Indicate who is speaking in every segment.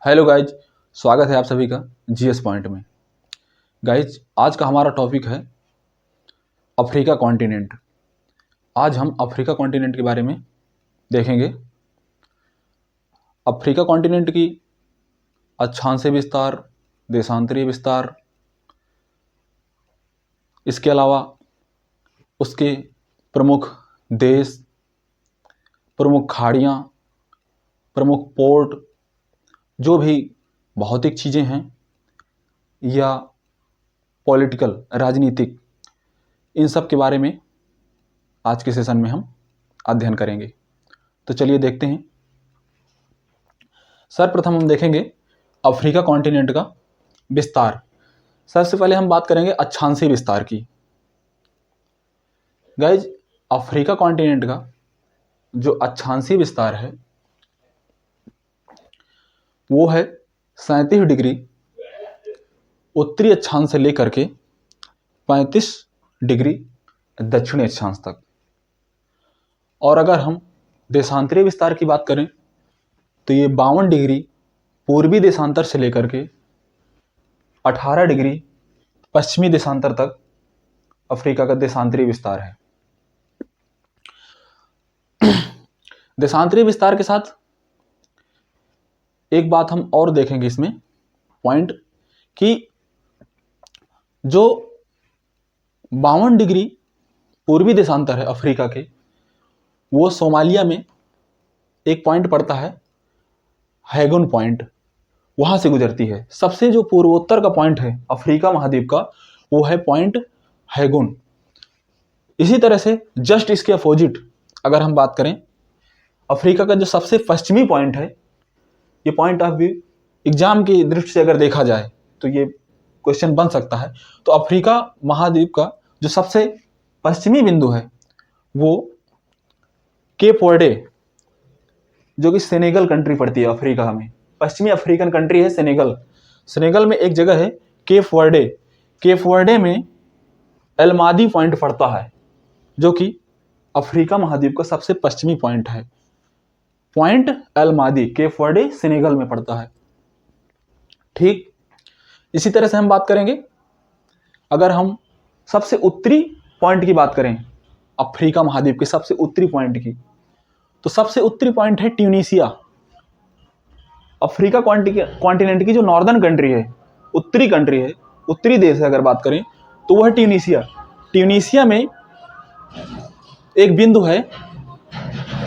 Speaker 1: Hello guys, स्वागत है आप सभी का जीएस पॉइंट में। गाइज, आज का हमारा टॉपिक है अफ्रीका कॉन्टिनेंट। आज हम अफ्रीका कॉन्टिनेंट के बारे में देखेंगे। अफ्रीका कॉन्टिनेंट की अक्षांशीय विस्तार, देशांतरीय विस्तार, इसके अलावा उसके प्रमुख देश, प्रमुख खाड़ियाँ, प्रमुख पोर्ट, जो भी भौतिक चीज़ें हैं या पॉलिटिकल, राजनीतिक, इन सब के बारे में आज के सेशन में हम अध्ययन करेंगे। तो चलिए देखते हैं। सर्वप्रथम हम देखेंगे अफ्रीका कॉन्टिनेंट का विस्तार। सबसे पहले हम बात करेंगे अक्षांशीय विस्तार की। गाइज, अफ्रीका कॉन्टिनेंट का जो अक्षांशीय विस्तार है वो है 37 डिग्री उत्तरी अक्षांश से लेकर के 35 डिग्री दक्षिणी अक्षांश तक। और अगर हम देशांतरीय विस्तार की बात करें तो ये 52 डिग्री पूर्वी देशांतर से लेकर के 18 डिग्री पश्चिमी देशांतर तक अफ्रीका का देशांतरीय विस्तार है। देशांतरीय विस्तार के साथ एक बात हम और देखेंगे इसमें पॉइंट, कि जो 52 डिग्री पूर्वी देशांतर है अफ्रीका के, वो सोमालिया में एक पॉइंट पड़ता है, हैगुन पॉइंट, वहां से गुजरती है। सबसे जो पूर्वोत्तर का पॉइंट है अफ्रीका महाद्वीप का वो है पॉइंट हैगुन। इसी तरह से जस्ट इसके अपोजिट अगर हम बात करें, अफ्रीका का जो सबसे पश्चिमी पॉइंट है, ये पॉइंट ऑफ व्यू एग्जाम की दृष्टि से अगर देखा जाए तो ये क्वेश्चन बन सकता है। तो अफ्रीका महाद्वीप का जो सबसे पश्चिमी बिंदु है वो केप वर्डे, जो कि सेनेगल कंट्री पड़ती है अफ्रीका में, पश्चिमी अफ्रीकन कंट्री है सेनेगल। सेनेगल में एक जगह है केप वर्डे। केप वर्डे में एलमादी पॉइंट पड़ता है, जो कि अफ्रीका महाद्वीप का सबसे पश्चिमी पॉइंट है। पॉइंट एलमादी केप वर्डे सेनेगल में पड़ता है। ठीक इसी तरह से हम बात करेंगे, अगर हम सबसे उत्तरी पॉइंट की बात करें अफ्रीका महाद्वीप के सबसे उत्तरी पॉइंट की, तो सबसे उत्तरी पॉइंट है ट्यूनीशिया। अफ्रीका कॉन्टिनेंट की जो नॉर्दर्न कंट्री है, उत्तरी कंट्री है, उत्तरी देश है अगर बात करें तो वह है ट्यूनीशिया। ट्यूनीशिया में एक बिंदु है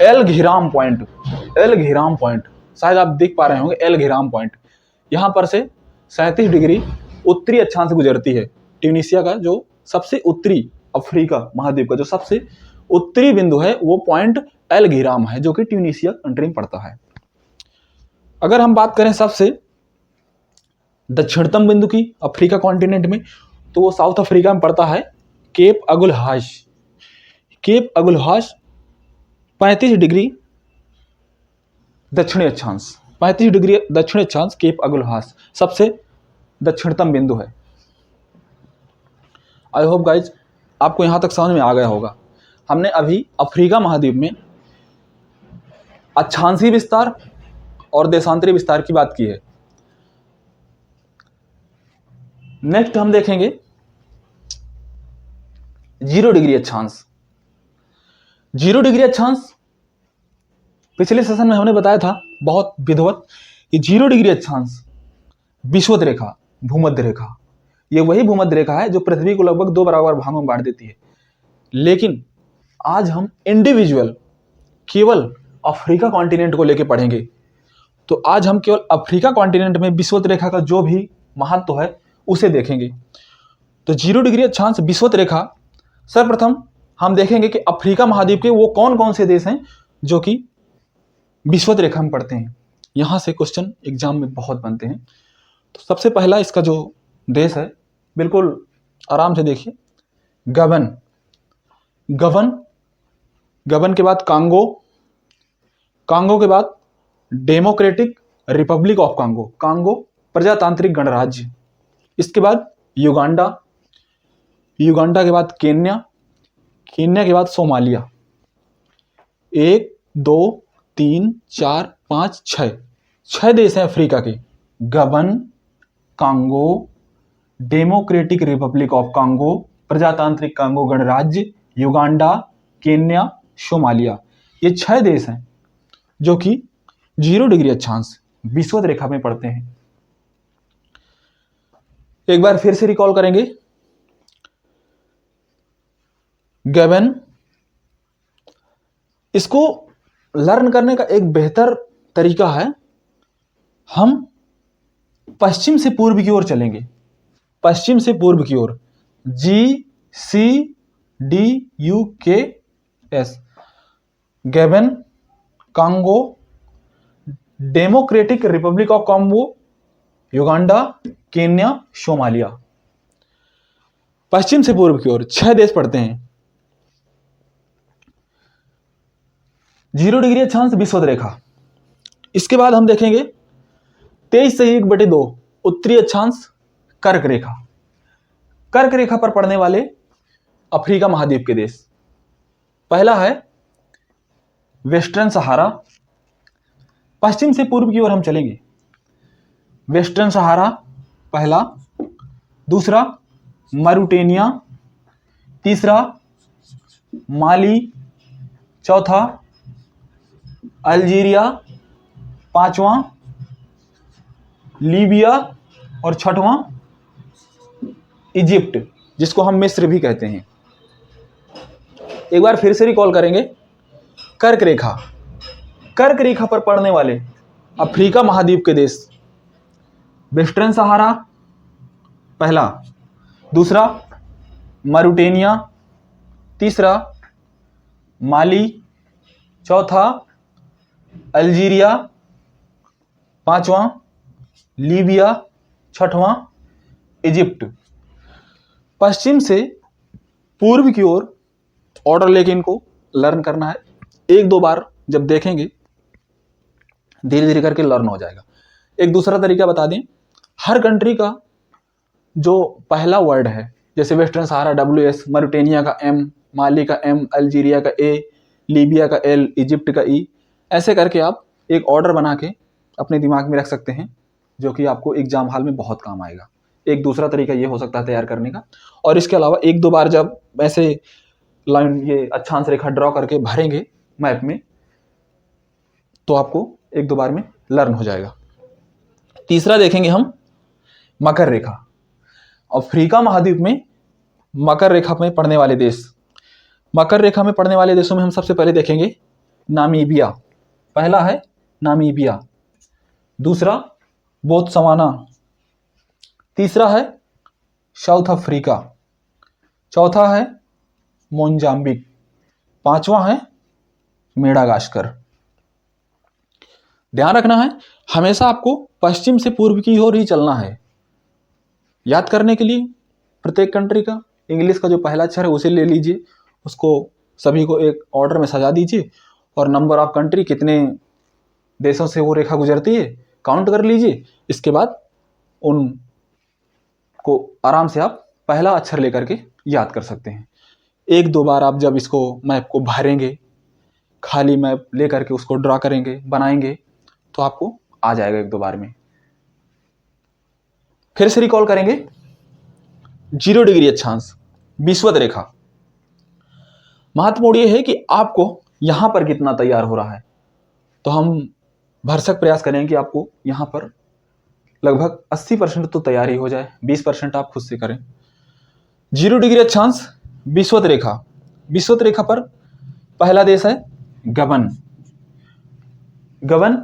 Speaker 1: एल घिराम पॉइंट। एल घिराम पॉइंट शायद आप देख पा रहे होंगे, एल घिराम पॉइंट। यहाँ पर से 37 डिग्री उत्तरी अक्षांश से गुजरती है। ट्यूनीशिया का जो सबसे उत्तरी, अफ्रीका महाद्वीप का जो सबसे उत्तरी बिंदु है वो पॉइंट एल घिराम है, जो कि ट्यूनीशिया कंट्री में पड़ता है। अगर हम बात करें सबसे दक्षिणतम बिंदु की अफ्रीका कॉन्टिनेंट में, तो वो साउथ अफ्रीका में पड़ता है, केप अगुलहाश। केप अगुलहाश 35 डिग्री दक्षिणी अक्षांश, 35 डिग्री दक्षिणी अक्षांश केप अगुलहाश सबसे दक्षिणतम बिंदु है। आई होप गाइज आपको यहां तक समझ में आ गया होगा। हमने अभी अफ्रीका महाद्वीप में अक्षांशीय विस्तार और देशांतरीय विस्तार की बात की है। नेक्स्ट हम देखेंगे 0 डिग्री अक्षांश। 0 डिग्री अक्षांश पिछले सेशन में हमने बताया था बहुत विधिवत कि 0 डिग्री अक्षांश विषुवत रेखा, भूमध्य रेखा, ये वही भूमध्य रेखा है जो पृथ्वी को लगभग 2 बराबर भागों में बांट देती है। लेकिन आज हम इंडिविजुअल केवल अफ्रीका कॉन्टिनेंट को लेकर पढ़ेंगे। तो आज हम केवल अफ्रीका कॉन्टिनेंट में विषुवत रेखा का जो भी महत्व है उसे देखेंगे। तो 0 डिग्री अक्षांश विषुवत रेखा, सर्वप्रथम हम देखेंगे कि अफ्रीका महाद्वीप के वो कौन कौन से देश हैं जो कि विषुवत रेखा में पड़ते हैं। यहां से क्वेश्चन एग्जाम में बहुत बनते हैं। तो सबसे पहला इसका जो देश है, बिल्कुल आराम से देखिए, गबन। गबन, गबन के बाद कांगो, कांगो के बाद democratic Republic of Congo, Congo प्रजातांत्रिक गणराज्य। इसके बाद युगांडा, युगांडा के बाद केन्या, केन्या के बाद सोमालिया। 1 2 3 4 5 6 देश हैं अफ्रीका के। गबन, Congo, Democratic Republic of Congo, प्रजातांत्रिक कांगो गणराज्य, युगांडा, केन्या, सोमालिया। ये 6 देश हैं जो कि 0 डिग्री अक्षांश विषुवत रेखा में पड़ते हैं। एक बार फिर से रिकॉल करेंगे। गबन, इसको लर्न करने का एक बेहतर तरीका है, हम पश्चिम से पूर्व की ओर चलेंगे। पश्चिम से पूर्व की ओर, GCDUKS, Gabon, Congo, Democratic Republic of Congo, Uganda, Kenya, Somalia. पश्चिम से पूर्व की ओर 6 देश पड़ते हैं। 0 डिग्री अक्षांश विषुवत रेखा। इसके बाद हम देखेंगे 23/1/2 उत्तरी अक्षांश कर्क रेखा। कर्क रेखा पर पड़ने वाले अफ्रीका महाद्वीप के देश, पहला है वेस्टर्न सहारा। पश्चिम से पूर्व की ओर हम चलेंगे। वेस्टर्न सहारा पहला, दूसरा मरूटेनिया, तीसरा माली, चौथा अल्जीरिया, पांचवां लीबिया और छठवां इजिप्ट, जिसको हम मिस्र भी कहते हैं। एक बार फिर से रिकॉल करेंगे। कर्क रेखा, कर्क रेखा पर पड़ने वाले अफ्रीका महाद्वीप के देश, वेस्टर्न सहारा पहला, दूसरा मरूटेनिया, तीसरा माली, चौथा अल्जीरिया, पांचवां लीबिया, छठवां इजिप्ट। पश्चिम से पूर्व की ओर ऑर्डर लेके इनको लर्न करना है। 1-2 बार जब देखेंगे धीरे धीरे करके लर्न हो जाएगा। एक दूसरा तरीका बता दें, हर कंट्री का जो पहला वर्ड है, जैसे वेस्टर्न सहारा WS, मरूटेनिया का M, माली का M, अल्जीरिया का A, लीबिया का L, इजिप्ट का E, ऐसे करके आप एक ऑर्डर बना के अपने दिमाग में रख सकते हैं, जो कि आपको एग्जाम हॉल में बहुत काम आएगा। एक दूसरा तरीका ये हो सकता है तैयार करने का। और इसके अलावा 1-2 बार जब ऐसे लाइन ये अक्षांश रेखा ड्रॉ करके भरेंगे मैप में, तो आपको 1-2 बार में लर्न हो जाएगा। तीसरा देखेंगे हम मकर रेखा। अफ्रीका महाद्वीप में मकर रेखा में पड़ने वाले देश, मकर रेखा में पड़ने वाले देशों में हम सबसे पहले देखेंगे नामीबिया। पहला है नामीबिया, दूसरा बोत्सवाना, तीसरा है साउथ अफ्रीका, चौथा है मोजाम्बिक, पांचवा है मेडागास्कर। ध्यान रखना है, हमेशा आपको पश्चिम से पूर्व की ओर ही चलना है। याद करने के लिए प्रत्येक कंट्री का इंग्लिश का जो पहला अक्षर है उसे ले लीजिए, उसको सभी को एक ऑर्डर में सजा दीजिए और नंबर ऑफ कंट्री, कितने देशों से वो रेखा गुजरती है, काउंट कर लीजिए। इसके बाद उन को आराम से आप पहला अक्षर लेकर के याद कर सकते हैं। 1-2 बार आप जब इसको मैप को भरेंगे, खाली मैप लेकर के उसको ड्रा करेंगे, बनाएंगे, तो आपको आ जाएगा 1-2 बार में। फिर से रिकॉल करेंगे। 0 डिग्री अक्षांश विषुवत रेखा। महत्वपूर्ण यह है कि आपको यहां पर कितना तैयार हो रहा है, तो हम भरसक प्रयास करें कि आपको यहां पर लगभग 80% तो तैयारी हो जाए, 20% आप खुद से करें। 0 डिग्री अक्षांश विषुवत रेखा। विषुवत रेखा पर पहला देश है गबन, गबन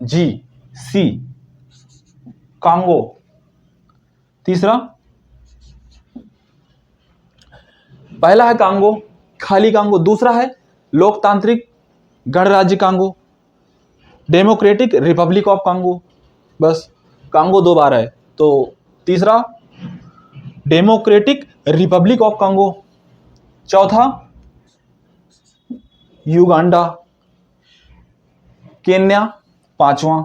Speaker 1: GC, कांगो, तीसरा पहला है कांगो, खाली कांगो, दूसरा है लोकतांत्रिक गणराज्य Congo, Democratic Republic of Congo, बस कांगो 2 बार है, तो तीसरा डेमोक्रेटिक रिपब्लिक ऑफ कांगो, चौथा युगांडा, केन्या, पांचवां,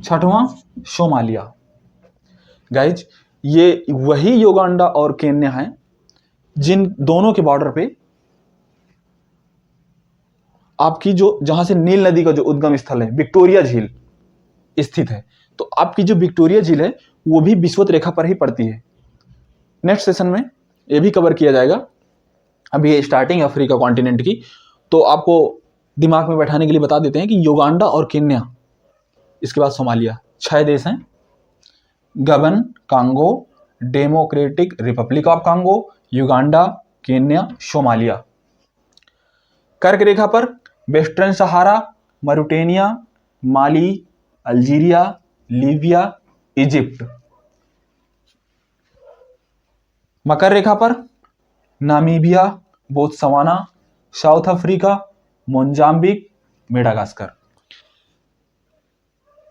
Speaker 1: छठवां सोमालिया। गाइज, ये वही युगांडा और केन्या हैं जिन दोनों के बॉर्डर पे आपकी जो जहां से नील नदी का जो उद्गम स्थल है विक्टोरिया झील स्थित है। तो आपकी जो विक्टोरिया झील है वो भी विषुवत रेखा पर ही पड़ती है। नेक्स्ट सेशन में ये भी कवर किया जाएगा। अभी ये स्टार्टिंग अफ्रीका कॉन्टिनेंट की, तो आपको दिमाग में बैठाने के लिए बता देते हैं कि युगांडा और केन्या, इसके बाद सोमालिया, 6 देश हैं। गबन, Congo, Democratic Republic of Congo, Uganda, Kenya, Somalia. कर्क रेखा पर वेस्टर्न सहारा, मॉरिटेनिया, माली, अल्जीरिया, लीबिया, इजिप्ट। मकर रेखा पर Namibia, Botswana, south Africa, Mozambique, Madagascar.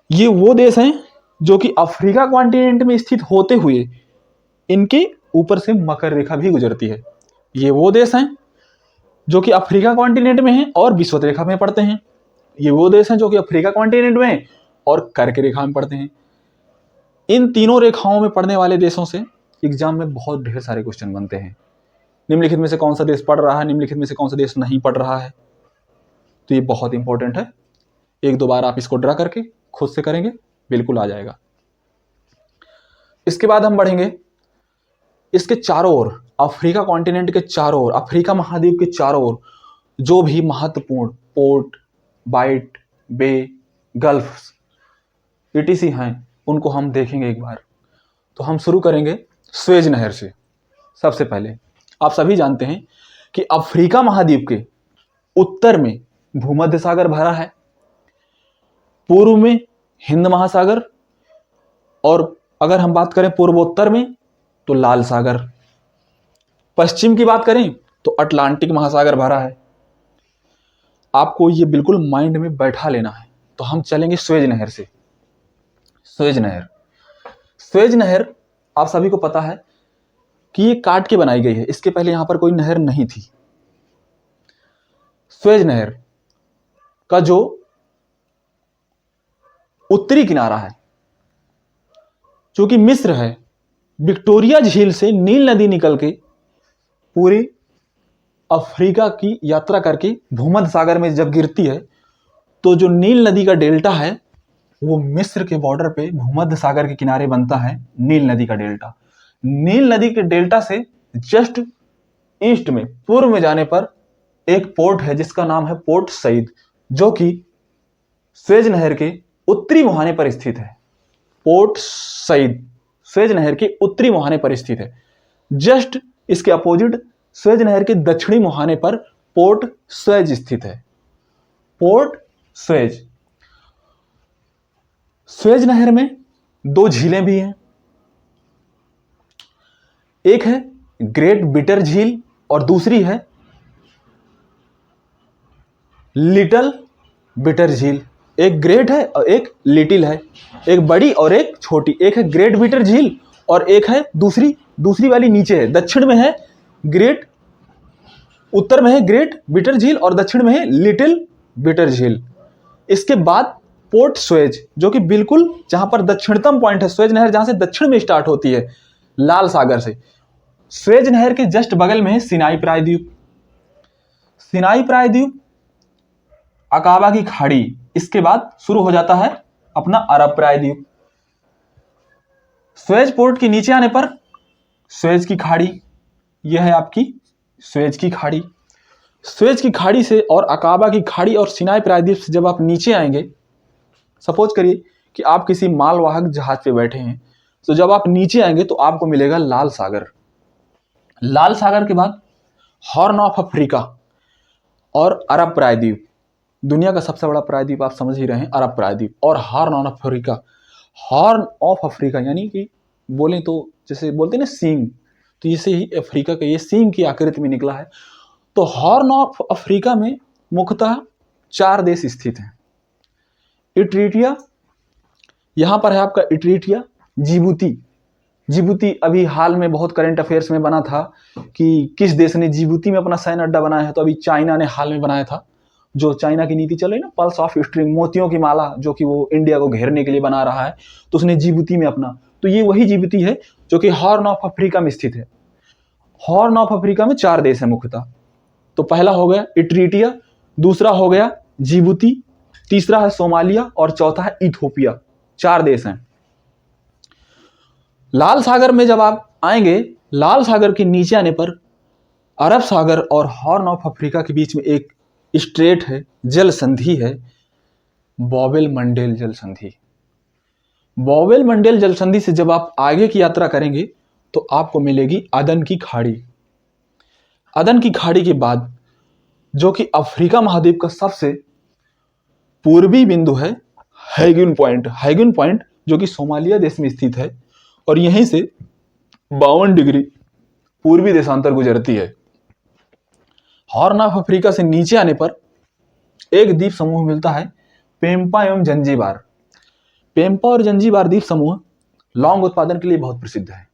Speaker 1: ये वो देश हैं जो कि अफ्रीका कॉन्टिनेंट में स्थित होते हुए इनके ऊपर से मकर रेखा भी गुजरती है। ये वो देश हैं जो कि अफ्रीका कॉन्टिनेंट में हैं और विषुवत रेखा में पड़ते हैं। ये वो देश हैं जो कि अफ्रीका कॉन्टिनेंट में हैं और कर्क रेखा में पड़ते हैं। इन तीनों रेखाओं में पड़ने वाले देशों से एग्जाम में बहुत ढेर सारे क्वेश्चन बनते हैं। निम्नलिखित में से कौन सा देश पढ़ रहा है, निम्नलिखित में से कौन सा देश नहीं पढ़ रहा है, तो ये बहुत इंपॉर्टेंट है। 1-2 बार आप इसको ड्रा करके खुद से करेंगे, बिल्कुल आ जाएगा। इसके बाद हम बढ़ेंगे इसके चारों ओर, अफ्रीका कॉन्टिनेंट के चारों ओर, अफ्रीका महाद्वीप के चारों ओर जो भी महत्वपूर्ण पोर्ट, बाइट, बे, गल्फ ईटीसी हैं, उनको हम देखेंगे एक बार। तो हम शुरू करेंगे स्वेज नहर से। सबसे पहले आप सभी जानते हैं कि अफ्रीका महाद्वीप के उत्तर में भूमध्य सागर भरा है, पूर्व में हिंद महासागर, और अगर हम बात करें पूर्वोत्तर में तो लाल सागर, पश्चिम की बात करें तो अटलांटिक महासागर भरा है। आपको ये बिल्कुल माइंड में बैठा लेना है। तो हम चलेंगे स्वेज नहर से। स्वेज नहर, स्वेज नहर आप सभी को पता है कि ये काट के बनाई गई है, इसके पहले यहां पर कोई नहर नहीं थी। स्वेज नहर का जो उत्तरी किनारा है, जो कि मिस्र है, विक्टोरिया झील से नील नदी निकल के पूरी अफ्रीका की यात्रा करके भूमध्य सागर में जब गिरती है, तो जो नील नदी का डेल्टा है वो मिस्र के बॉर्डर पे भूमध्य सागर के किनारे बनता है नील नदी का डेल्टा। नील नदी के डेल्टा से जस्ट ईस्ट में, पूर्व में जाने पर एक पोर्ट है जिसका नाम है पोर्ट सईद, जो कि स्वेज नहर के उत्तरी मुहाने पर स्थित है। पोर्ट सईद स्वेज नहर के उत्तरी मुहाने पर स्थित है। जस्ट इसके अपोजिट स्वेज नहर के दक्षिणी मुहाने पर पोर्ट स्वेज स्थित है। Port Suez. स्वेज नहर में 2 झीलें भी हैं। एक है ग्रेट बिटर झील और दूसरी है लिटिल बिटर झील। एक ग्रेट है और एक लिटिल है, एक बड़ी और एक छोटी। एक है ग्रेट बिटर झील और एक है दूसरी वाली नीचे है, दक्षिण में है ग्रेट, उत्तर में है ग्रेट बिटर झील और दक्षिण में है लिटिल बिटर झील। इसके बाद पोर्ट स्वेज, जो कि बिल्कुल जहां पर दक्षिणतम पॉइंट है, स्वेज नहर जहां से दक्षिण में स्टार्ट होती है लाल सागर से, स्वेज नहर के जस्ट बगल में है सिनाई प्रायद्वीप। सिनाई प्रायद्वीप, अकाबा की खाड़ी, इसके बाद शुरू हो जाता है अपना अरब प्रायद्वीप। स्वेज पोर्ट के नीचे आने पर स्वेज की खाड़ी, यह है आपकी स्वेज की खाड़ी। स्वेज की खाड़ी से और अकाबा की खाड़ी और सिनाई प्रायद्वीप से जब आप नीचे आएंगे, सपोज करिए कि आप किसी मालवाहक जहाज पे बैठे हैं, तो जब आप नीचे आएंगे तो आपको मिलेगा लाल सागर। लाल सागर के बाद हॉर्न ऑफ अफ्रीका और अरब प्रायद्वीप। दुनिया का सबसे बड़ा प्रायद्वीप आप समझ ही रहे हैं, अरब प्रायद्वीप। और horn of Africa, horn of Africa यानी कि बोलें तो जैसे बोलते हैं ना सींग, तो इसे ही अफ्रीका का ये सींग की आकृति में निकला है। तो हॉर्न ऑफ अफ्रीका में मुख्यतः 4 देश स्थित हैं। इरिट्रिया, यहां पर है आपका इरिट्रिया। जिबूती अभी हाल में बहुत करंट अफेयर्स में बना था कि किस देश ने जिबूती में अपना सैन्य अड्डा बनाया है, तो अभी चाइना ने हाल में बनाया था। जो चाइना की नीति चल रही है ना, पल्स ऑफ स्ट्रिंग, मोतियों की माला, जो कि वो इंडिया को घेरने के लिए बना रहा है, तो उसने जिबूती में अपना, तो ये वही जिबूती है जो कि हॉर्न ऑफ अफ्रीका में स्थित है। हॉर्न ऑफ अफ्रीका में 4 देश है मुख्यतः। तो पहला हो गया इरिट्रिया, दूसरा हो गया जिबूती, तीसरा है सोमालिया और चौथा है इथियोपिया। 4 देश हैं। लाल सागर में जब आप आएंगे, लाल सागर के नीचे आने पर अरब सागर और हॉर्न ऑफ अफ्रीका के बीच में एक स्ट्रेट है, जल संधि है, बॉबेल मंडेल जल संधि। बॉबेल मंडेल जल संधि से जब आप आगे की यात्रा करेंगे तो आपको मिलेगी अदन की खाड़ी। अदन की खाड़ी के बाद जो कि अफ्रीका महाद्वीप का सबसे पूर्वी बिंदु है, हैगुन पॉइंट। हैगुन पॉइंट जो कि सोमालिया देश में स्थित है और यहीं से 52 डिग्री पूर्वी देशांतर गुजरती है। हॉर्न ऑफ अफ्रीका से नीचे आने पर एक द्वीप समूह मिलता है, पेम्पा एवं जंजीबार। पेम्पा और जंजीबार द्वीप समूह लौंग उत्पादन के लिए बहुत प्रसिद्ध है।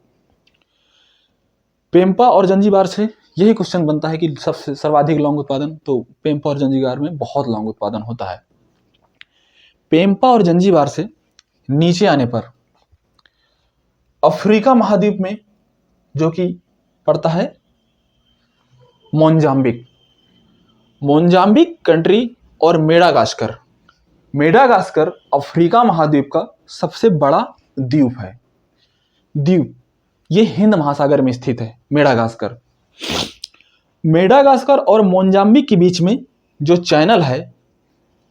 Speaker 1: पेम्पा और जंजीबार से यही क्वेश्चन बनता है कि सबसे सर्वाधिक लौंग उत्पादन, तो पेम्पा और जंजीबार में बहुत लौंग उत्पादन होता है। पेम्पा और जंजीबार से नीचे आने पर अफ्रीका महाद्वीप में जो कि पड़ता है मोजाम्बिक, मोजाम्बिक कंट्री और मेडागास्कर। मेडागास्कर अफ्रीका महाद्वीप का सबसे बड़ा द्वीप है। द्वीप ये हिंद महासागर में स्थित है। मेडागास्कर, मेडागास्कर और मोजाम्बिक के बीच में जो चैनल है,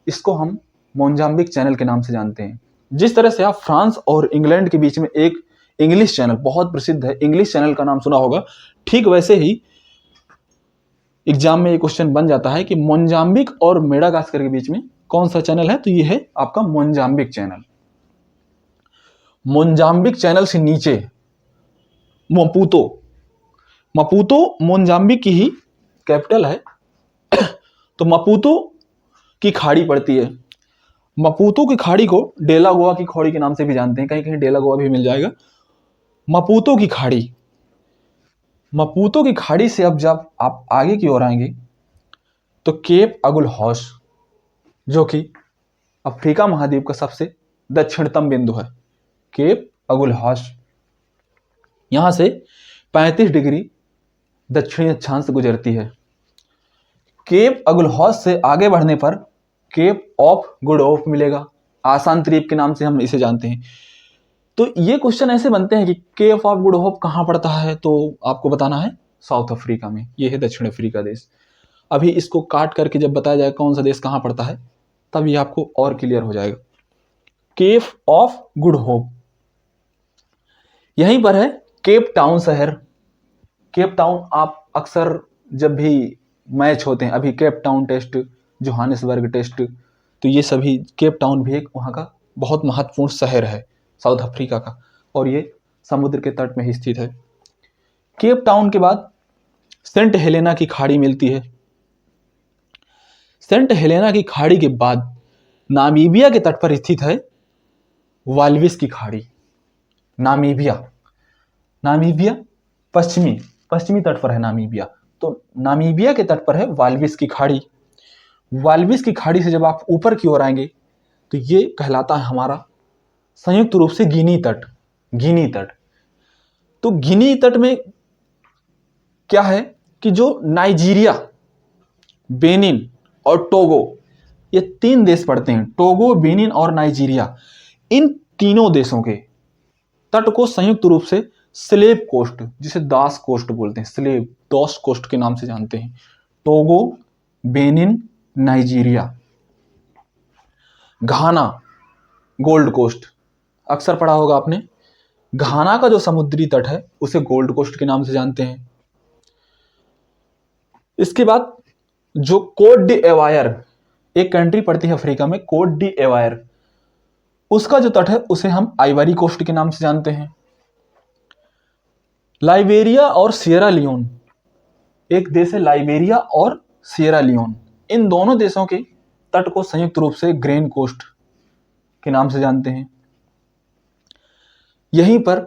Speaker 1: इसको हम मोजाम्बिक चैनल के नाम से जानते हैं। जिस तरह से आप फ्रांस और इंग्लैंड के बीच में एक इंग्लिश चैनल बहुत प्रसिद्ध है, इंग्लिश चैनल का नाम सुना होगा, ठीक वैसे ही एग्जाम में ये क्वेश्चन बन जाता है कि मोजाम्बिक और मेडागास्कर के बीच में कौन सा चैनल है, तो ये है आपका मोजाम्बिक चैनल। मोजाम्बिक चैनल से नीचे मपूतो, मपूतो मोजाम्बिक की ही कैपिटल है, तो मपूतो की खाड़ी पड़ती है। मपूतो की खाड़ी को डेलागोआ की खाड़ी के नाम से भी जानते हैं, कहीं कहीं डेलागोआ भी मिल जाएगा। मपूतो की खाड़ी, मपूतो की खाड़ी से अब जब आप आगे की ओर आएंगे तो केप अगुल हौश जो कि अफ्रीका महाद्वीप का सबसे दक्षिणतम बिंदु है, केप अगुल हौश, यहां से 35 डिग्री दक्षिणी अक्षांश से गुजरती है। केप अगुल हौश से आगे बढ़ने पर केप ऑफ गुड होप मिलेगा, आसान द्वीप के नाम से हम इसे जानते हैं। तो ये क्वेश्चन ऐसे बनते हैं कि केप ऑफ गुड होप कहाँ पड़ता है, तो आपको बताना है साउथ अफ्रीका में, ये है दक्षिण अफ्रीका देश। अभी इसको काट करके जब बताया जाए कौन सा देश कहाँ पड़ता है, तब ये आपको और क्लियर हो जाएगा। केप ऑफ गुड होप यहीं पर है। केप टाउन शहर, केप टाउन आप अक्सर जब भी मैच होते हैं, अभी Cape Town test, Johannesburg test, तो ये सभी, केप टाउन भी एक वहाँ का बहुत महत्वपूर्ण शहर है साउथ अफ्रीका का, और ये समुद्र के तट में ही स्थित है। केप टाउन के बाद सेंट हेलेना की खाड़ी मिलती है। सेंट हेलेना की खाड़ी के बाद नामीबिया के तट पर स्थित है वाल्विस की खाड़ी। नामीबिया, नामीबिया पश्चिमी तट पर है नामीबिया, तो नामीबिया के तट पर है वाल्विस की खाड़ी। वाल्विस की खाड़ी से जब आप ऊपर की ओर आएंगे तो ये कहलाता है हमारा संयुक्त रूप से गिनी तट। गिनी तट, तो गिनी तट में क्या है कि जो नाइजीरिया, बेनिन और टोगो, ये 3 देश पड़ते हैं, टोगो, बेनिन और नाइजीरिया। इन तीनों देशों के तट को संयुक्त रूप से स्लेव कोस्ट, जिसे दास कोस्ट बोलते हैं, स्लेव दास कोस्ट के नाम से जानते हैं। Togo, Benin, Nigeria. Ghana, Gold Coast, अक्सर पढ़ा होगा आपने। घाना का जो समुद्री तट है उसे गोल्ड कोस्ट के नाम से जानते हैं। इसके बाद जो कोट डी एवायर, एक कंट्री पड़ती है अफ्रीका में, कोट डी एवायर, उसका जो तट है उसे हम आइवरी कोस्ट के नाम से जानते हैं। लाइबेरिया और सियरा लियोन, एक देश है लाइबेरिया और सियरा लियोन, इन दोनों देशों के तट को संयुक्त रूप से ग्रेन कोस्ट के नाम से जानते हैं। यहीं पर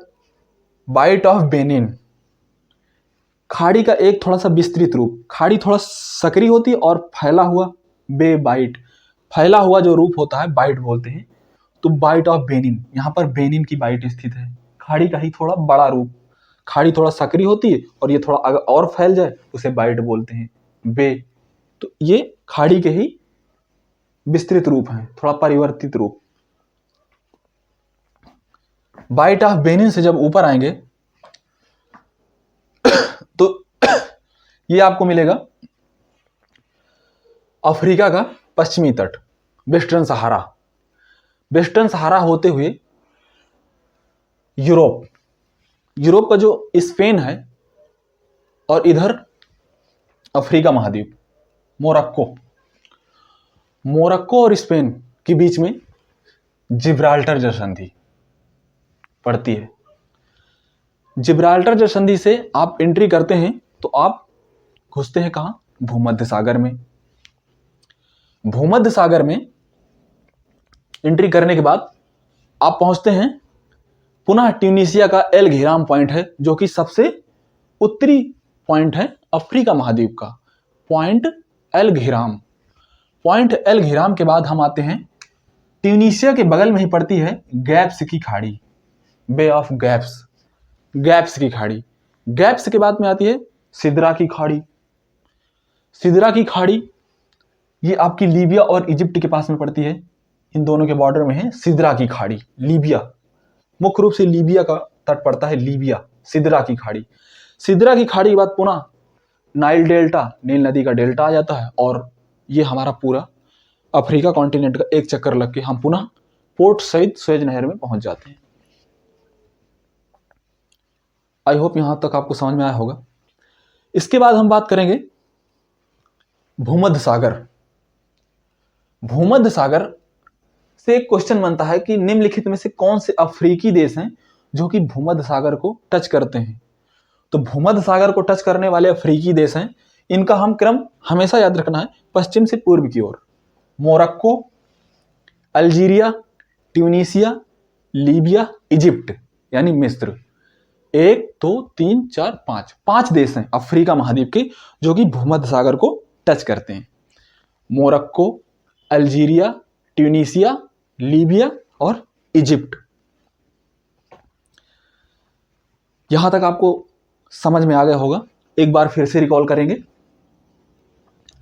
Speaker 1: बाइट ऑफ बेनिन, खाड़ी का एक थोड़ा सा विस्तृत रूप, खाड़ी थोड़ा सक्रिय होती है और फैला हुआ बे बाइट, फैला हुआ जो रूप होता है बाइट बोलते हैं। तो बाइट ऑफ बेनिन, यहाँ पर बेनिन की बाइट स्थित है। खाड़ी का ही थोड़ा बड़ा रूप, खाड़ी थोड़ा सक्रिय होती है और ये थोड़ा अगर और फैल जाए उसे बाइट बोलते हैं, बे। तो ये खाड़ी के ही विस्तृत रूप हैं, थोड़ा परिवर्तित रूप। बाइट ऑफ बेनिन से जब ऊपर आएंगे तो ये आपको मिलेगा अफ्रीका का पश्चिमी तट, वेस्टर्न सहारा। वेस्टर्न सहारा होते हुए यूरोप, यूरोप का जो स्पेन है, और इधर अफ्रीका महाद्वीप, मोरक्को। मोरक्को और स्पेन के बीच में जिब्राल्टर जल संधि पड़ती है। जिब्राल्टर जल संधि से आप एंट्री करते हैं तो आप घुसते हैं कहाँ? भूमध्य सागर में। भूमध्य सागर में एंट्री करने के बाद आप पहुंचते हैं पुनः ट्यूनीशिया का एल घेराम पॉइंट है, जो कि सबसे उत्तरी पॉइंट है अफ्रीका महाद्वीप का, पॉइंट एल घेराम। पॉइंट एल घेराम के बाद हम आते हैं ट्यूनीशिया के बगल में ही पड़ती है गैप्स की खाड़ी, बे ऑफ गैप्स, गैप्स की खाड़ी। गैप्स के बाद में आती है सिदरा की खाड़ी। सिदरा की खाड़ी ये आपकी लीबिया और इजिप्ट के पास में पड़ती है, इन दोनों के बॉर्डर में है सिदरा की खाड़ी। लीबिया, मुख्य रूप से लीबिया का तट पड़ता है लीबिया, सिदरा की खाड़ी। सिदरा की खाड़ी के बाद पुनः नाइल डेल्टा, नील नदी का डेल्टा आ जाता है, और ये हमारा पूरा अफ्रीका कॉन्टिनेंट का एक चक्कर लग के हम पुनः पोर्ट सईद सुएज नहर में पहुंच जाते हैं। आई होप यहां तक आपको समझ में आया होगा। इसके बाद हम बात करेंगे भूमध्य सागर। भूमध्य सागर से एक क्वेश्चन बनता है कि निम्नलिखित में से कौन से अफ्रीकी देश हैं जो कि भूमध्य सागर को टच करते हैं। तो भूमध्य सागर को टच करने वाले अफ्रीकी देश हैं, इनका हम क्रम हमेशा याद रखना है पश्चिम से पूर्व की ओर। Morocco, Algeria, Tunisia, Libya, Egypt यानी मिस्र। 1 2 3 4 5 5 देश हैं अफ्रीका महाद्वीप के जो कि भूमध्य सागर को टच करते हैं। मोरक्को, अल्जीरिया, ट्यूनीशिया, लीबिया और इजिप्ट। यहां तक आपको समझ में आ गया होगा। एक बार फिर से रिकॉल करेंगे।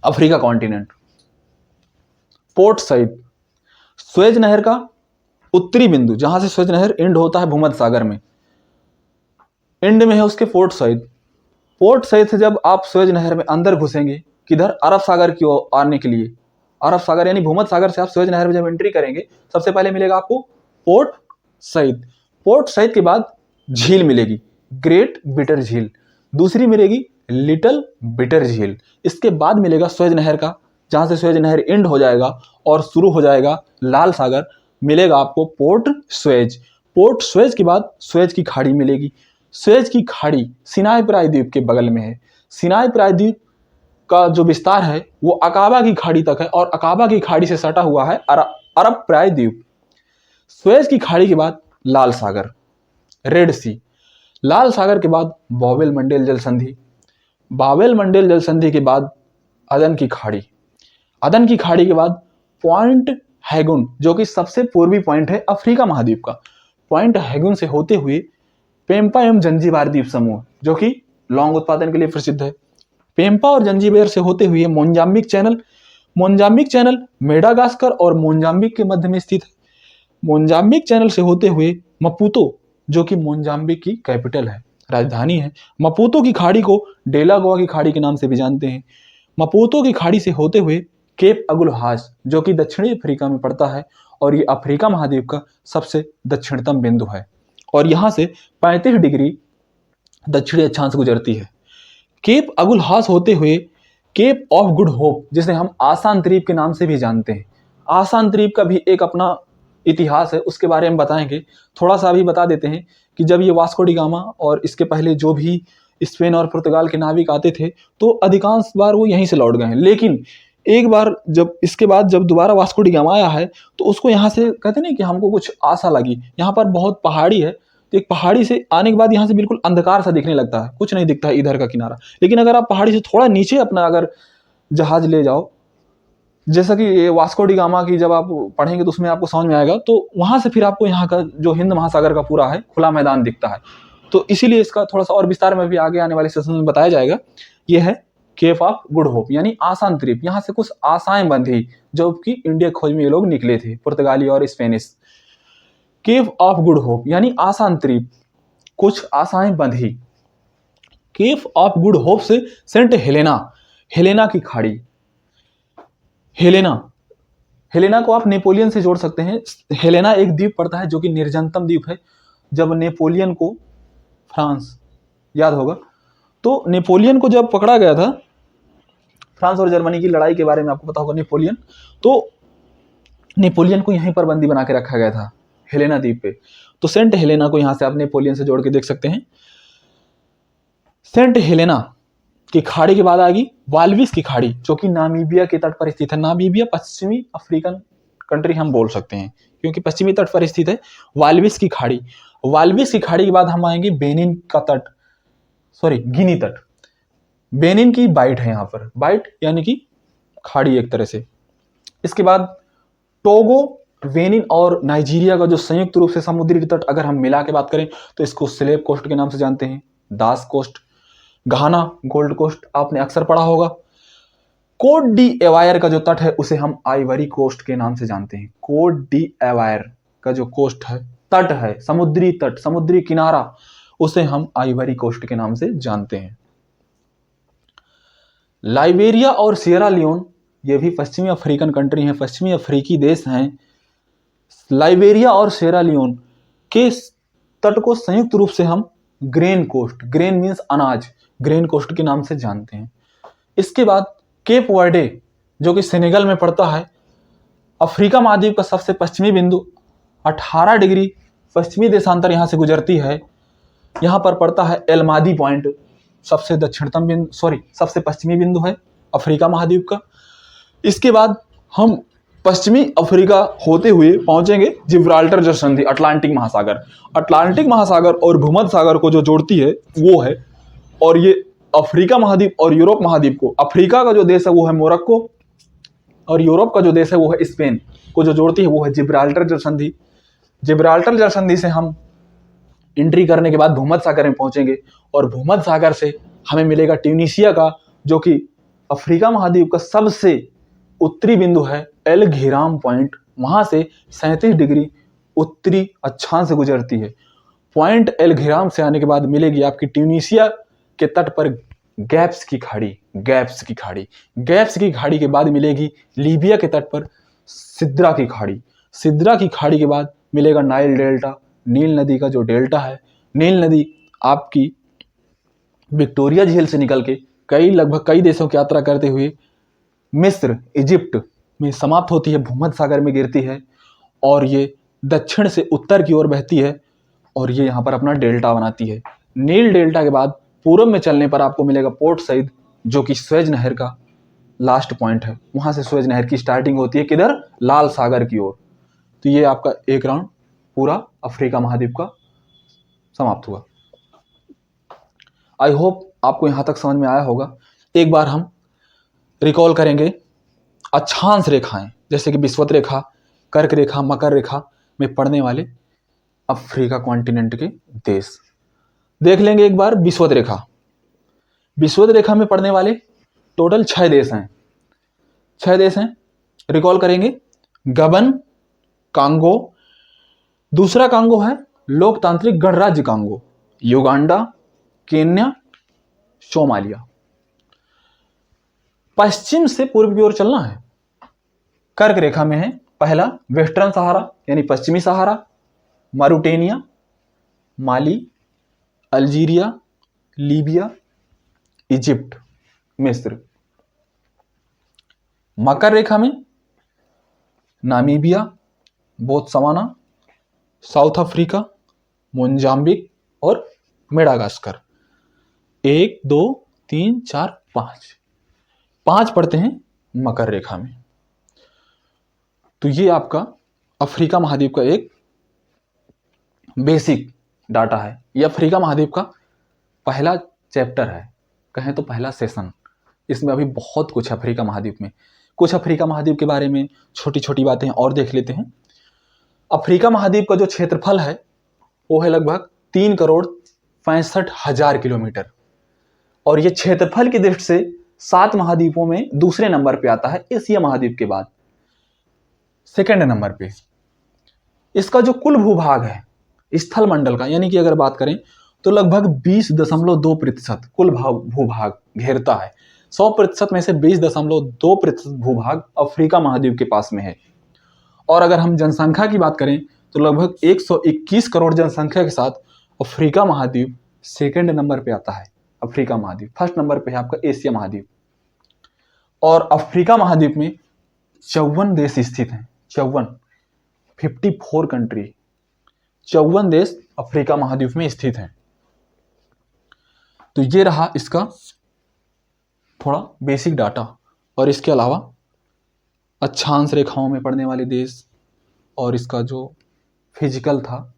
Speaker 1: Africa continent, Port Said, Suez नहर का उत्तरी बिंदु, जहां से सुएज नहर एंड होता है भूमध्य सागर में, एंड में है उसके पोर्ट सईद। पोर्ट सईद से जब आप सुएज नहर में अंदर घुसेंगे, किधर? अरब सागर की ओर आने के लिए। अरब सागर यानी भूमध्य सागर से आप सुएज नहर में जब एंट्री करेंगे, सबसे पहले मिलेगा आपको पोर्ट सईद। पोर्ट सईद के बाद झील मिलेगी, ग्रेट बिटर झील। दूसरी मिलेगी लिटिल बिटर झील। इसके बाद मिलेगा सुएज नहर का, जहां से सुएज नहर एंड हो जाएगा और शुरू हो जाएगा लाल सागर, मिलेगा आपको पोर्ट सुएज। पोर्ट सुएज के बाद सुएज की खाड़ी मिलेगी। सुएज की खाड़ी सिनाई प्रायद्वीप के बगल में है। सिनाई प्रायद्वीप का जो विस्तार है वो अकाबा की खाड़ी तक है, और अकाबा की खाड़ी से सटा हुआ है अरब प्रायद्वीप। सुएज की खाड़ी के बाद लाल सागर, रेड सी। लाल सागर के बाद बाबेल मंडेल जल संधि। बाबेल मंडेल जल संधि के बाद अदन की खाड़ी। अदन की खाड़ी के बाद पॉइंट हैगुन, जो कि सबसे पूर्वी पॉइंट है अफ्रीका महाद्वीप का। पॉइंट हैगुन से होते हुए पेम्पा एवं जंजीबार द्वीप समूह, जो कि लौंग उत्पादन के लिए प्रसिद्ध है। पेम्पा और जंजीबार से होते हुए Mozambique channel. Mozambique channel Madagascar और मोजाम्बिक के मध्य में स्थित है। मोजाम्बिक चैनल से होते हुए मपूतो, जो कि मोजाम्बिक की कैपिटल है, राजधानी है। मपूतो की खाड़ी को डेलागोआ की खाड़ी के नाम से भी जानते हैं। मपूतो की खाड़ी से होते हुए केप अगुल हाज, जो कि दक्षिणी अफ्रीका में पड़ता है, और ये अफ्रीका महाद्वीप का सबसे दक्षिणतम बिंदु है, और यहाँ से 35 डिग्री दक्षिणी अक्षांश गुजरती है। केप अगुल हाज होते हुए केप ऑफ गुड होप, जिसे हम आसान द्वीप के नाम से भी जानते हैं। आसान द्वीप का भी एक अपना इतिहास है, उसके बारे में बताएंगे। थोड़ा सा अभी बता देते हैं कि जब ये वास्को डी गामा और इसके पहले जो भी स्पेन और पुर्तगाल के नाविक आते थे, तो अधिकांश बार वो यहीं से लौट गए हैं। लेकिन एक बार जब इसके बाद जब दोबारा वास्को डी गामा आया है, तो उसको यहाँ से कहते नहीं कि हमको कुछ आशा लगी। यहाँ पर बहुत पहाड़ी है, तो एक पहाड़ी से आने के बाद यहाँ से बिल्कुल अंधकार सा दिखने लगता है, कुछ नहीं दिखता है इधर का किनारा। लेकिन अगर आप पहाड़ी से थोड़ा नीचे अपना अगर जहाज ले जाओ, जैसा कि ये वास्को डी गामा की जब आप पढ़ेंगे तो उसमें आपको समझ में आएगा, तो वहां से फिर आपको यहाँ का जो हिंद महासागर का पूरा है खुला मैदान दिखता है। तो इसीलिए इसका थोड़ा सा और विस्तार में भी आगे आने वाले सेशन में बताया जाएगा। ये है केप ऑफ गुड होप यानी आसान द्वीप। यहाँ से कुछ आशाएं बंधी, जो कि इंडिया खोज में ये लोग निकले थे, पुर्तगाली और Spanish. Cave of good hope यानी आसान द्वीप, कुछ आशाएं बंधी। केव ऑफ गुड होप से सेंट हेलेना, हेलेना की खाड़ी। हेलेना, हेलेना को आप नेपोलियन से जोड़ सकते हैं। हेलेना एक द्वीप पड़ता है जो कि निर्जनतम द्वीप है। जब नेपोलियन को, फ्रांस याद होगा, तो नेपोलियन को जब पकड़ा गया था, फ्रांस और जर्मनी की लड़ाई के बारे में आपको पता होगा, नेपोलियन, तो नेपोलियन को यहीं पर बंदी बना के रखा गया था हेलेना द्वीप पे। तो सेंट हेलेना को यहां से आप नेपोलियन से जोड़ के देख सकते हैं। सेंट हेलेना की खाड़ी के बाद आएगी वाल्विस की खाड़ी, जो कि नामीबिया के तट पर स्थित है। नामीबिया पश्चिमी अफ्रीकन कंट्री हम बोल सकते हैं क्योंकि पश्चिमी तट पर स्थित है। वाल्विस की खाड़ी, वाल्विस की खाड़ी के बाद हम आएंगे बेनिन का तट, सॉरी गिनी तट। बेनिन की बाइट है यहाँ पर, बाइट यानी कि खाड़ी एक तरह से। इसके बाद टोगो, बेनिन और नाइजीरिया का जो संयुक्त रूप से समुद्री तट अगर हम मिला के बात करें तो इसको स्लेव कोस्ट के नाम से जानते हैं, दास कोस्ट। घाना, गोल्ड कोस्ट आपने अक्सर पढ़ा होगा। कोट डी एवायर का जो तट है उसे हम आइवरी कोस्ट के नाम से जानते हैं। कोट डी एवायर का जो कोस्ट है, तट है, समुद्री तट, समुद्री किनारा, उसे हम आइवरी कोस्ट के नाम से जानते हैं। लाइबेरिया और सियरा लियोन, ये भी पश्चिमी अफ्रीकन कंट्री हैं, पश्चिमी अफ्रीकी देश हैं। लाइबेरिया और सियरा लियोन के तट को संयुक्त रूप से हम ग्रेन कोस्ट, ग्रेन मीन्स अनाज, ग्रेन कोस्ट के नाम से जानते हैं। इसके बाद केप वर्डे जो कि सेनेगल में पड़ता है, अफ्रीका महाद्वीप का सबसे पश्चिमी बिंदु, 18 डिग्री पश्चिमी देशांतर यहां से गुजरती है। यहां पर पड़ता है एलमादी पॉइंट, सबसे दक्षिणतम बिंदु, सॉरी सबसे पश्चिमी बिंदु है अफ्रीका महाद्वीप का। इसके बाद हम पश्चिमी अफ्रीका होते हुए पहुंचेंगे जिब्राल्टर जो संधि, अटलांटिक महासागर। अटलांटिक महासागर और भूमध्य सागर को जो जोड़ती है वो है, और ये अफ्रीका महाद्वीप और यूरोप महाद्वीप को, अफ्रीका का जो देश है वो है मोरक्को और यूरोप का जो देश है वो है स्पेन, को जो जोड़ती है वो है जिब्राल्टर जल संधि। जिब्राल्टर जल संधि से हम एंट्री करने के बाद भूमध्य सागर में पहुंचेंगे और भूमध्य सागर से हमें मिलेगा ट्यूनीशिया का, जो कि अफ्रीका महाद्वीप का सबसे उत्तरी बिंदु है, एल घेराम पॉइंट। वहां से 37 डिग्री उत्तरी अक्षांश से गुजरती है। पॉइंट एल घेराम से आने के बाद मिलेगी आपकी ट्यूनीशिया के तट पर गैप्स की खाड़ी, गैप्स की खाड़ी। गैप्स की खाड़ी के बाद मिलेगी लीबिया के तट पर सिद्रा की खाड़ी। सिद्रा की खाड़ी के बाद मिलेगा नाइल डेल्टा, नील नदी का जो डेल्टा है। नील नदी आपकी विक्टोरिया झील से निकल के लगभग कई देशों की यात्रा करते हुए मिस्र, इजिप्ट में समाप्त होती है, भूमध्य सागर में गिरती है और ये दक्षिण से उत्तर की ओर बहती है और ये यहाँ पर अपना डेल्टा बनाती है। नील डेल्टा के बाद पूर्व में चलने पर आपको मिलेगा पोर्ट सईद, जो कि स्वेज नहर का लास्ट पॉइंट है। वहां से स्वेज नहर की स्टार्टिंग होती है किधर, लाल सागर की ओर। तो ये आपका एक राउंड पूरा अफ्रीका महाद्वीप का समाप्त हुआ। आई होप आपको यहां तक समझ में आया होगा। एक बार हम रिकॉल करेंगे अक्षांश रेखाएं, जैसे कि विषुवत रेखा, कर्क रेखा, मकर रेखा में पड़ने वाले अफ्रीका कॉन्टिनेंट के देश देख लेंगे। एक बार विषुवत रेखा, विषुवत रेखा में पड़ने वाले टोटल 6 देश हैं, 6 देश हैं, रिकॉल करेंगे। गबन, कांगो, दूसरा कांगो है लोकतांत्रिक गणराज्य कांगो, युगांडा, केन्या, सोमालिया। पश्चिम से पूर्व की ओर चलना है। कर्क रेखा में है पहला वेस्टर्न सहारा यानी पश्चिमी सहारा, मारुटेनिया, माली, अल्जीरिया, लीबिया, इजिप्ट, मिस्र। मकर रेखा में Namibia, Botswana, south Africa, Mozambique और मेडागास्कर। 1 2 3 4 5 पड़ते हैं मकर रेखा में। तो ये आपका अफ्रीका महाद्वीप का एक बेसिक डाटा है। ये अफ्रीका महाद्वीप का पहला चैप्टर है, कहें तो पहला सेशन। इसमें अभी बहुत कुछ है अफ्रीका महाद्वीप में। कुछ अफ्रीका महाद्वीप के बारे में छोटी छोटी बातें और देख लेते हैं। अफ्रीका महाद्वीप का जो क्षेत्रफल है वो है लगभग 3,65,00,000 किलोमीटर, और ये क्षेत्रफल की दृष्टि से 7 महाद्वीपों में दूसरे नंबर पे आता है, एशिया महाद्वीप के बाद सेकंड नंबर पे। इसका जो कुल भूभाग है स्थल मंडल का, यानी कि अगर बात करें तो लगभग 20.2% कुल भूभाग घेरता है। 100% में से 20.2% भूभाग अफ्रीका महाद्वीप के पास में है। और अगर हम जनसंख्या की बात करें तो लगभग 121 करोड़ जनसंख्या के साथ अफ्रीका महाद्वीप सेकंड नंबर पे आता है। अफ्रीका महाद्वीप फर्स्ट नंबर पे है आपका एशिया महाद्वीप। और अफ्रीका महाद्वीप में 54 देश स्थित हैं। 54 कंट्री, 54 देश अफ्रीका महाद्वीप में स्थित हैं। तो ये रहा इसका थोड़ा बेसिक डाटा। और इसके अलावा अक्षांश रेखाओं में पड़ने वाले देश और इसका जो फिजिकल था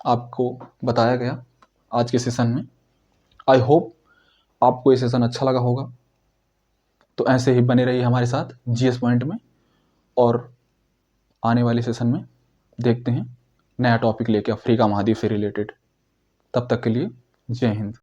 Speaker 1: आपको बताया गया आज के सेशन में। आई होप आपको ये सेशन अच्छा लगा होगा। तो ऐसे ही बने रहिए हमारे साथ जीएस पॉइंट में, और आने वाले सेशन में देखते हैं नया टॉपिक लेके अफ्रीका महाद्वीप से रिलेटेड। तब तक के लिए जय हिंद।